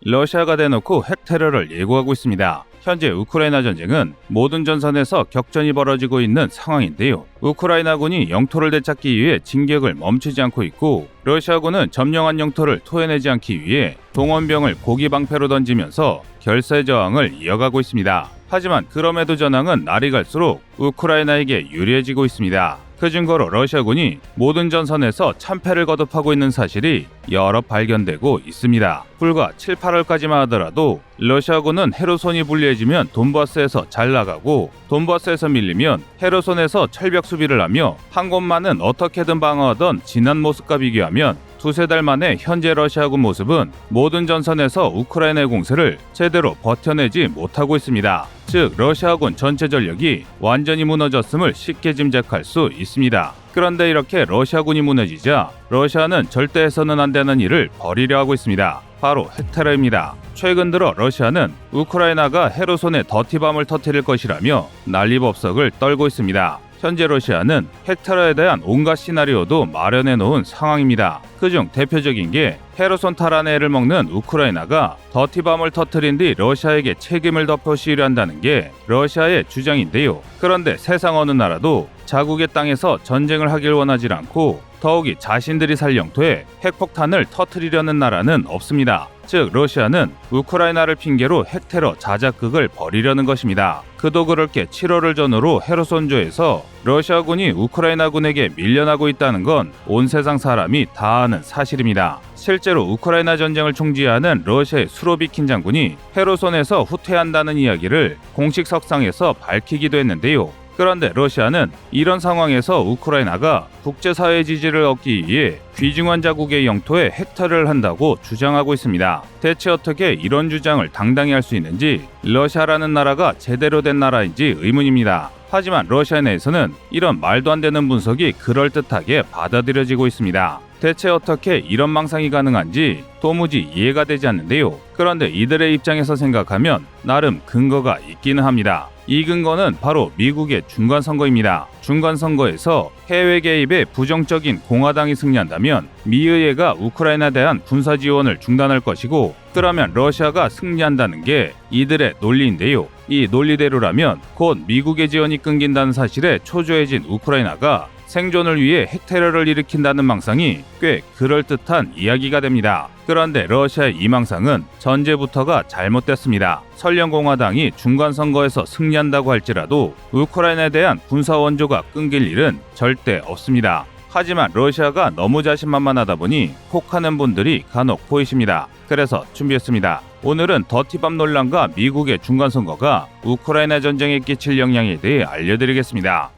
러시아가 대놓고 핵 테러를 예고하고 있습니다. 현재 우크라이나 전쟁은 모든 전선에서 격전이 벌어지고 있는 상황인데요. 우크라이나군이 영토를 되찾기 위해 진격을 멈추지 않고 있고, 러시아군은 점령한 영토를 토해내지 않기 위해 동원병을 고기 방패로 던지면서 결세 저항을 이어가고 있습니다. 하지만 그럼에도 전황은 날이 갈수록 우크라이나에게 유리해지고 있습니다. 그 증거로 러시아군이 모든 전선에서 참패를 거듭하고 있는 사실이 여러 발견되고 있습니다. 불과 7, 8월까지만 하더라도 러시아군은 헤르손이 불리해지면 돈바스에서 잘 나가고, 돈바스에서 밀리면 헤르손에서 철벽 수비를 하며 한 곳만은 어떻게든 방어하던 지난 모습과 비교하면 두세 달 만에 현재 러시아군 모습은 모든 전선에서 우크라이나의 공세를 제대로 버텨내지 못하고 있습니다. 즉, 러시아군 전체 전력이 완전히 무너졌음을 쉽게 짐작할 수 있습니다. 그런데 이렇게 러시아군이 무너지자 러시아는 절대 해서는 안 되는 일을 벌이려 하고 있습니다. 바로 핵테러입니다. 최근 들어 러시아는 우크라이나가 헤르손의 더티밤을 터뜨릴 것이라며 난리법석을 떨고 있습니다. 현재 러시아는 핵테러에 대한 온갖 시나리오도 마련해 놓은 상황입니다. 그중 대표적인 게 헤르손 탈환의 애를 먹는 우크라이나가 더티밤을 터뜨린 뒤 러시아에게 책임을 덮어 시위를 한다는 게 러시아의 주장인데요. 그런데 세상 어느 나라도 자국의 땅에서 전쟁을 하길 원하지 않고, 더욱이 자신들이 살 영토에 핵폭탄을 터뜨리려는 나라는 없습니다. 즉, 러시아는 우크라이나를 핑계로 핵테러 자작극을 벌이려는 것입니다. 그도 그럴 게 7월을 전후로 헤르손주에서 러시아군이 우크라이나군에게 밀려나고 있다는 건 온 세상 사람이 다 아는 사실입니다. 실제로 우크라이나 전쟁을 총지휘하는 러시아의 수로비킨 장군이 헤르손에서 후퇴한다는 이야기를 공식 석상에서 밝히기도 했는데요. 그런데 러시아는 이런 상황에서 우크라이나가 국제사회의 지지를 얻기 위해 귀중한 자국의 영토에 핵테러를 한다고 주장하고 있습니다. 대체 어떻게 이런 주장을 당당히 할 수 있는지, 러시아라는 나라가 제대로 된 나라인지 의문입니다. 하지만 러시아 내에서는 이런 말도 안 되는 분석이 그럴듯하게 받아들여지고 있습니다. 대체 어떻게 이런 망상이 가능한지 도무지 이해가 되지 않는데요. 그런데 이들의 입장에서 생각하면 나름 근거가 있기는 합니다. 이 근거는 바로 미국의 중간선거입니다. 중간선거에서 해외 개입에 부정적인 공화당이 승리한다면 미의회가 우크라이나에 대한 군사 지원을 중단할 것이고, 그러면 러시아가 승리한다는 게 이들의 논리인데요. 이 논리대로라면 곧 미국의 지원이 끊긴다는 사실에 초조해진 우크라이나가 생존을 위해 핵테러를 일으킨다는 망상이 꽤 그럴듯한 이야기가 됩니다. 그런데 러시아의 이 망상은 전제부터가 잘못됐습니다. 설령 공화당이 중간선거에서 승리한다고 할지라도 우크라이나에 대한 군사 원조가 끊길 일은 절대 없습니다. 하지만 러시아가 너무 자신만만하다 보니 혹하는 분들이 간혹 보이십니다. 그래서 준비했습니다. 오늘은 더티밤 논란과 미국의 중간선거가 우크라이나 전쟁에 끼칠 영향에 대해 알려드리겠습니다.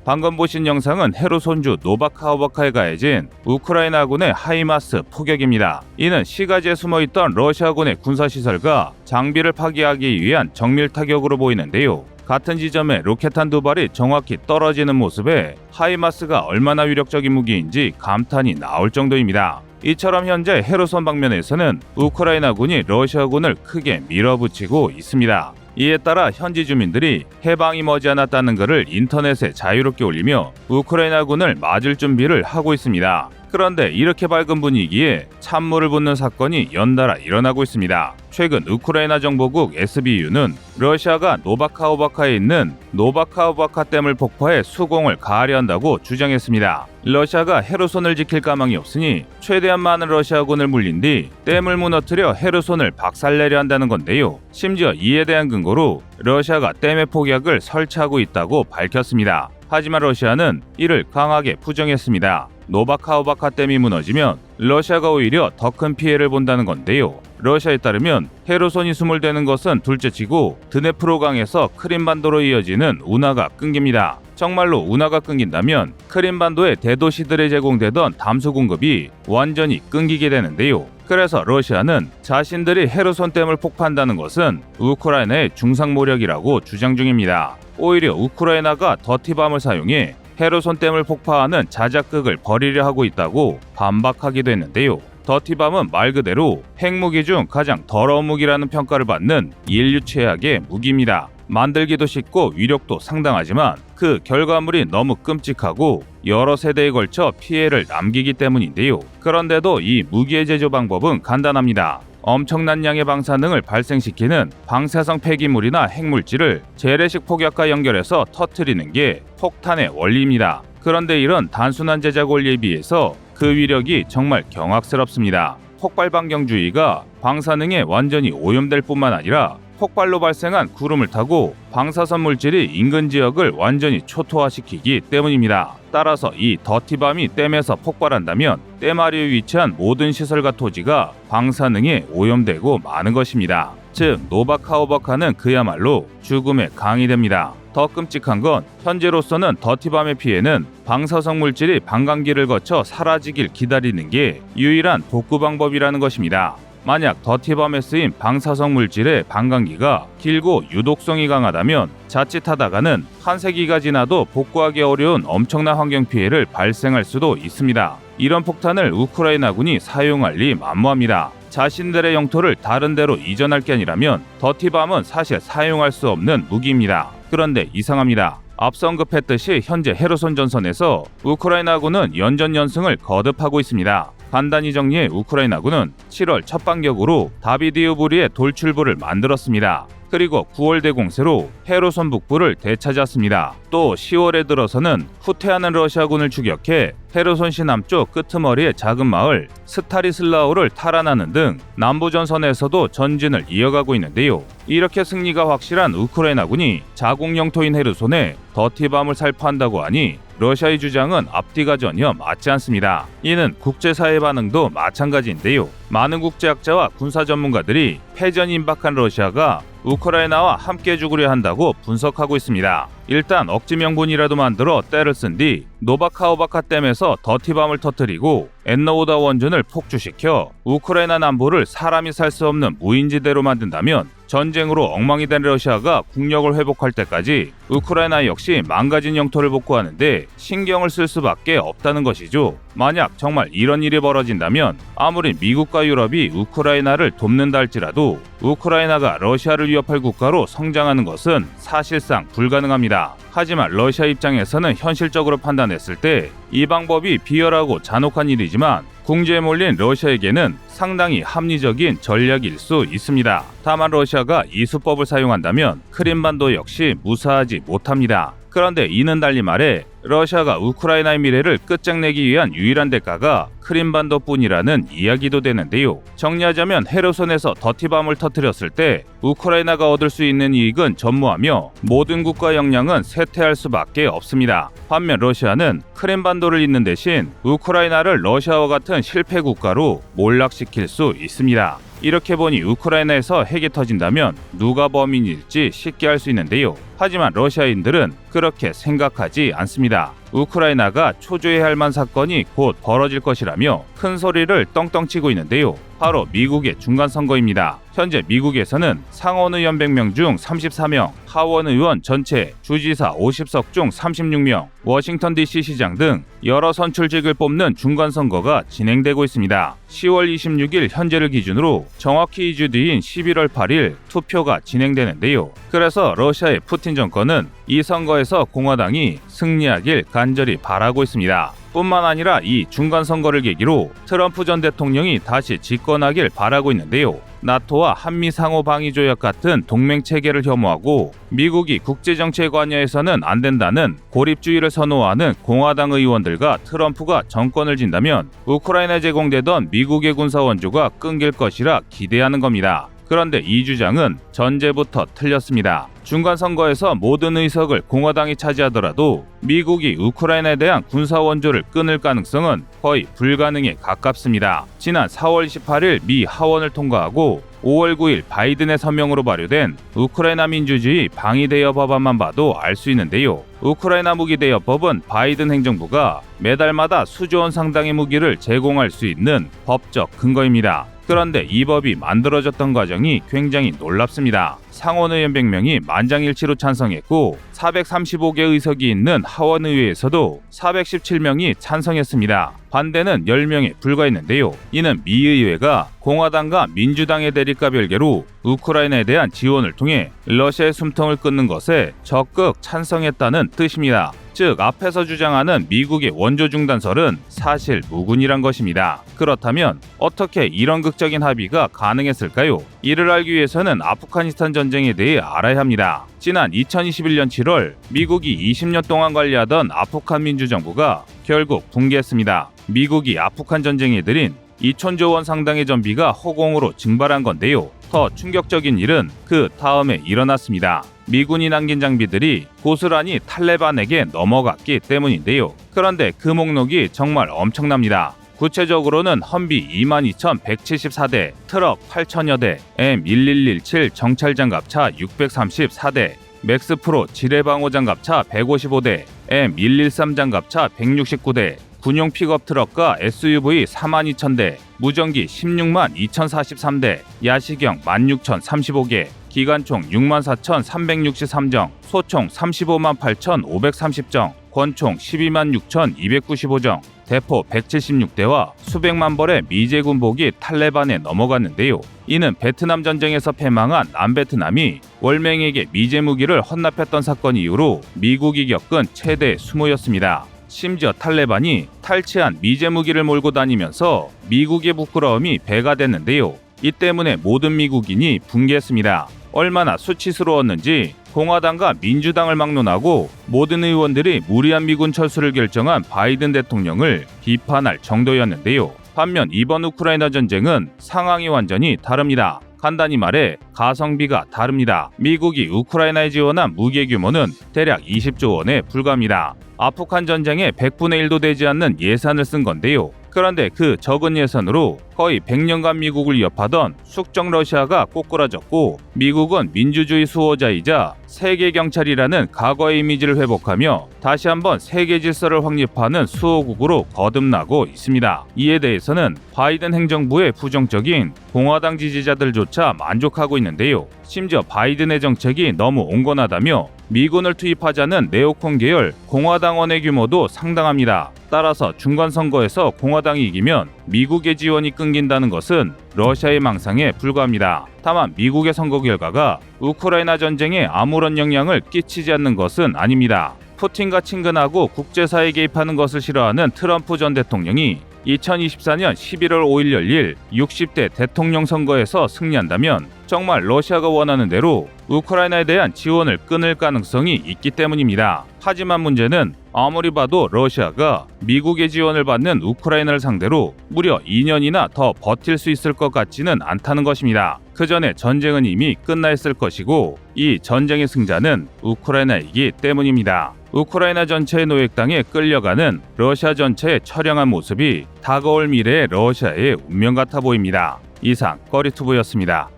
방금 보신 영상은 헤르손주 노바카호바카에 가해진 우크라이나군의 하이마스 포격입니다. 이는 시가지에 숨어있던 러시아군의 군사시설과 장비를 파괴하기 위한 정밀 타격으로 보이는데요. 같은 지점에 로켓탄 두 발이 정확히 떨어지는 모습에 하이마스가 얼마나 위력적인 무기인지 감탄이 나올 정도입니다. 이처럼 현재 헤르손 방면에서는 우크라이나군이 러시아군을 크게 밀어붙이고 있습니다. 이에 따라 현지 주민들이 해방이 머지않았다는 것을 인터넷에 자유롭게 올리며 우크라이나군을 맞을 준비를 하고 있습니다. 그런데 이렇게 밝은 분위기에 찬물을 붓는 사건이 연달아 일어나고 있습니다. 최근 우크라이나 정보국 SBU는 러시아가 노바카호바카에 있는 노바카호바카 댐을 폭파해 수공을 가하려 한다고 주장했습니다. 러시아가 헤르손을 지킬 가망이 없으니 최대한 많은 러시아군을 물린 뒤 댐을 무너뜨려 헤르손을 박살내려 한다는 건데요. 심지어 이에 대한 근거로 러시아가 댐의 폭약을 설치하고 있다고 밝혔습니다. 하지만 러시아는 이를 강하게 부정했습니다. 노바카호바카 댐이 무너지면 러시아가 오히려 더 큰 피해를 본다는 건데요. 러시아에 따르면 헤르손이 수몰되는 것은 둘째치고 드네프로강에서 크림반도로 이어지는 운하가 끊깁니다. 정말로 운하가 끊긴다면 크림반도의 대도시들에 제공되던 담수 공급이 완전히 끊기게 되는데요. 그래서 러시아는 자신들이 헤르손 댐을 폭파한다는 것은 우크라이나의 중상모략이라고 주장 중입니다. 오히려 우크라이나가 더티밤을 사용해 헤르손댐을 폭파하는 자작극을 벌이려 하고 있다고 반박하기도 했는데요. 더티밤은 말 그대로 핵무기 중 가장 더러운 무기라는 평가를 받는 인류 최악의 무기입니다. 만들기도 쉽고 위력도 상당하지만 그 결과물이 너무 끔찍하고 여러 세대에 걸쳐 피해를 남기기 때문인데요. 그런데도 이 무기의 제조 방법은 간단합니다. 엄청난 양의 방사능을 발생시키는 방사성 폐기물이나 핵물질을 재래식 폭약과 연결해서 터뜨리는 게 폭탄의 원리입니다. 그런데 이런 단순한 제작 원리에 비해서 그 위력이 정말 경악스럽습니다. 폭발방경주의가 방사능에 완전히 오염될 뿐만 아니라 폭발로 발생한 구름을 타고 방사선 물질이 인근 지역을 완전히 초토화시키기 때문입니다. 따라서 이 더티밤이 댐에서 폭발한다면 댐 아래에 위치한 모든 시설과 토지가 방사능에 오염되고 마는 것입니다. 즉 노바카오바카는 그야말로 죽음의 강이 됩니다. 더 끔찍한 건 현재로서는 더티밤의 피해는 방사성 물질이 방광기를 거쳐 사라지길 기다리는 게 유일한 복구 방법이라는 것입니다. 만약 더티밤에 쓰인 방사성 물질의 방광기가 길고 유독성이 강하다면 자칫하다가는 한 세기가 지나도 복구하기 어려운 엄청난 환경 피해를 발생할 수도 있습니다. 이런 폭탄을 우크라이나군이 사용할 리 만무합니다. 자신들의 영토를 다른 데로 이전할 게 아니라면 더티밤은 사실 사용할 수 없는 무기입니다. 그런데 이상합니다. 앞서 언급했듯이 현재 헤르손 전선에서 우크라이나군은 연전연승을 거듭하고 있습니다. 간단히 정리해 우크라이나군은 7월 첫 반격으로 다비디우브리의 돌출부를 만들었습니다. 그리고 9월 대공세로 헤르손 북부를 되찾았습니다. 또 10월에 들어서는 후퇴하는 러시아군을 추격해 헤르손시 남쪽 끄트머리의 작은 마을 스타리슬라우를 탈환하는 등 남부전선에서도 전진을 이어가고 있는데요. 이렇게 승리가 확실한 우크라이나군이 자국 영토인 헤르손에 더티밤을 살포한다고 하니 러시아의 주장은 앞뒤가 전혀 맞지 않습니다. 이는 국제사회 반응도 마찬가지인데요. 많은 국제학자와 군사 전문가들이 패전 임박한 러시아가 우크라이나와 함께 죽으려 한다고 분석하고 있습니다. 일단 억지 명분이라도 만들어 때를 쓴 뒤 노바카오바카 댐에서 더티밤을 터뜨리고 엔노우다 원전을 폭주시켜 우크라이나 남부를 사람이 살 수 없는 무인지대로 만든다면 전쟁으로 엉망이 된 러시아가 국력을 회복할 때까지 우크라이나 역시 망가진 영토를 복구하는데 신경을 쓸 수밖에 없다는 것이죠. 만약 정말 이런 일이 벌어진다면 아무리 미국과 유럽이 우크라이나를 돕는다 할지라도 우크라이나가 러시아를 위협할 국가로 성장하는 것은 사실상 불가능합니다. 하지만 러시아 입장에서는 현실적으로 판단했을 때 이 방법이 비열하고 잔혹한 일이지만 궁지에 몰린 러시아에게는 상당히 합리적인 전략일 수 있습니다. 다만 러시아가 이 수법을 사용한다면 크림반도 역시 무사하지 못합니다. 그런데 이는 달리 말해 러시아가 우크라이나의 미래를 끝장내기 위한 유일한 대가가 크림반도뿐이라는 이야기도 되는데요. 정리하자면 헤르손에서 더티밤을 터뜨렸을 때 우크라이나가 얻을 수 있는 이익은 전무하며 모든 국가 역량은 쇠퇴할 수밖에 없습니다. 반면 러시아는 크림반도를 잇는 대신 우크라이나를 러시아와 같은 실패 국가로 몰락시킬 수 있습니다. 이렇게 보니 우크라이나에서 핵이 터진다면 누가 범인일지 쉽게 알 수 있는데요. 하지만 러시아인들은 그렇게 생각하지 않습니다. 우크라이나가 초조해할 만한 사건이 곧 벌어질 것이라며 큰 소리를 떵떵 치고 있는데요. 바로 미국의 중간선거입니다. 현재 미국에서는 상원 의원 100명 중 34명, 하원 의원 전체, 주지사 50석 중 36명, 워싱턴 DC 시장 등 여러 선출직을 뽑는 중간선거가 진행되고 있습니다. 10월 26일 현재를 기준으로 정확히 2주 뒤인 11월 8일 투표가 진행되는데요. 그래서 러시아의 푸틴 정권은 이 선거에서 공화당이 승리하길 간절히 바라고 있습니다. 뿐만 아니라 이 중간선거를 계기로 트럼프 전 대통령이 다시 집권하길 바라고 있는데요. 나토와 한미 상호 방위 조약 같은 동맹 체계를 혐오하고 미국이 국제정치에 관여해서는 안 된다는 고립주의를 선호하는 공화당 의원들과 트럼프가 정권을 진다면 우크라이나에 제공되던 미국의 군사 원조가 끊길 것이라 기대하는 겁니다. 그런데 이 주장은 전제부터 틀렸습니다. 중간선거에서 모든 의석을 공화당이 차지하더라도 미국이 우크라이나에 대한 군사 원조를 끊을 가능성은 거의 불가능에 가깝습니다. 지난 4월 18일 미 하원을 통과하고 5월 9일 바이든의 서명으로 발효된 우크라이나 민주주의 방위대여 법안만 봐도 알 수 있는데요. 우크라이나 무기대여법은 바이든 행정부가 매달마다 수조 원 상당의 무기를 제공할 수 있는 법적 근거입니다. 그런데 이 법이 만들어졌던 과정이 굉장히 놀랍습니다. 상원의원 100명이 만장일치로 찬성했고 435개 의석이 있는 하원의회에서도 417명이 찬성했습니다. 반대는 10명에 불과했는데요. 이는 미 의회가 공화당과 민주당의 대립과 별개로 우크라이나에 대한 지원을 통해 러시아의 숨통을 끊는 것에 적극 찬성했다는 뜻입니다. 즉 앞에서 주장하는 미국의 원조 중단설은 사실 무근이란 것입니다. 그렇다면 어떻게 이런 극적인 합의가 가능했을까요? 이를 알기 위해서는 아프가니스탄 전쟁에 대해 알아야 합니다. 지난 2021년 7월 미국이 20년 동안 관리하던 아프간 민주정부가 결국 붕괴했습니다. 미국이 아프간 전쟁에 들인 2천조 원 상당의 전비가 허공으로 증발한 건데요. 더 충격적인 일은 그 다음에 일어났습니다. 미군이 남긴 장비들이 고스란히 탈레반에게 넘어갔기 때문인데요. 그런데 그 목록이 정말 엄청납니다. 구체적으로는 험비 22,174대, 트럭 8천여 대, M1117 정찰장갑차 634대, 맥스프로 지뢰방어장갑차 155대, M113 장갑차 169대, 군용 픽업 트럭과 SUV 42,000대, 무전기 16만 2,043대, 야시경 16,035개, 기관총 64,363정, 소총 35만 8,530정, 권총 12만 6,295정, 대포 176대와 수백만 벌의 미제 군복이 탈레반에 넘어갔는데요. 이는 베트남 전쟁에서 패망한 남베트남이 월맹에게 미제 무기를 헌납했던 사건 이후로 미국이 겪은 최대 수모였습니다. 심지어 탈레반이 탈취한 미제 무기를 몰고 다니면서 미국의 부끄러움이 배가 됐는데요. 이 때문에 모든 미국인이 붕괴했습니다. 얼마나 수치스러웠는지 공화당과 민주당을 막론하고 모든 의원들이 무리한 미군 철수를 결정한 바이든 대통령을 비판할 정도였는데요. 반면 이번 우크라이나 전쟁은 상황이 완전히 다릅니다. 간단히 말해 가성비가 다릅니다. 미국이 우크라이나에 지원한 무기 규모는 대략 20조 원에 불과합니다. 아프간 전쟁에 100분의 1도 되지 않는 예산을 쓴 건데요. 그런데 그 적은 예산으로 거의 100년간 미국을 위협하던 숙적 러시아가 꼬꾸라졌고 미국은 민주주의 수호자이자 세계 경찰이라는 과거의 이미지를 회복하며 다시 한번 세계 질서를 확립하는 수호국으로 거듭나고 있습니다. 이에 대해서는 바이든 행정부의 부정적인 공화당 지지자들조차 만족하고 있는데요. 심지어 바이든의 정책이 너무 온건하다며 미군을 투입하자는 네오콘 계열 공화당원의 규모도 상당합니다. 따라서 중간선거에서 공화당이 이기면 미국의 지원이 끊긴다는 것은 러시아의 망상에 불과합니다. 다만 미국의 선거 결과가 우크라이나 전쟁에 아무런 영향을 끼치지 않는 것은 아닙니다. 푸틴과 친근하고 국제사회에 개입하는 것을 싫어하는 트럼프 전 대통령이 2024년 11월 5일 열릴 60대 대통령 선거에서 승리한다면 정말 러시아가 원하는 대로 우크라이나에 대한 지원을 끊을 가능성이 있기 때문입니다. 하지만 문제는 아무리 봐도 러시아가 미국의 지원을 받는 우크라이나를 상대로 무려 2년이나 더 버틸 수 있을 것 같지는 않다는 것입니다. 그 전에 전쟁은 이미 끝나 있을 것이고 이 전쟁의 승자는 우크라이나이기 때문입니다. 우크라이나 전체의 노획당에 끌려가는 러시아 전체의 처량한 모습이 다가올 미래의 러시아의 운명 같아 보입니다. 이상 꺼리투브였습니다.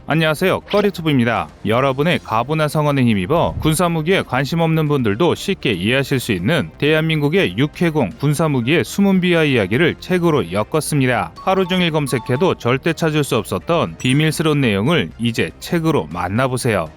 안녕하세요, 꺼리투브입니다. 여러분의 가부나 성원에 힘입어 군사무기에 관심 없는 분들도 쉽게 이해하실 수 있는 대한민국의 육해공 군사무기의 숨은 비하 이야기를 책으로 엮었습니다. 하루 종일 검색해도 절대 찾을 수 없었던 비밀스러운 내용을 이제 책으로 만나보세요.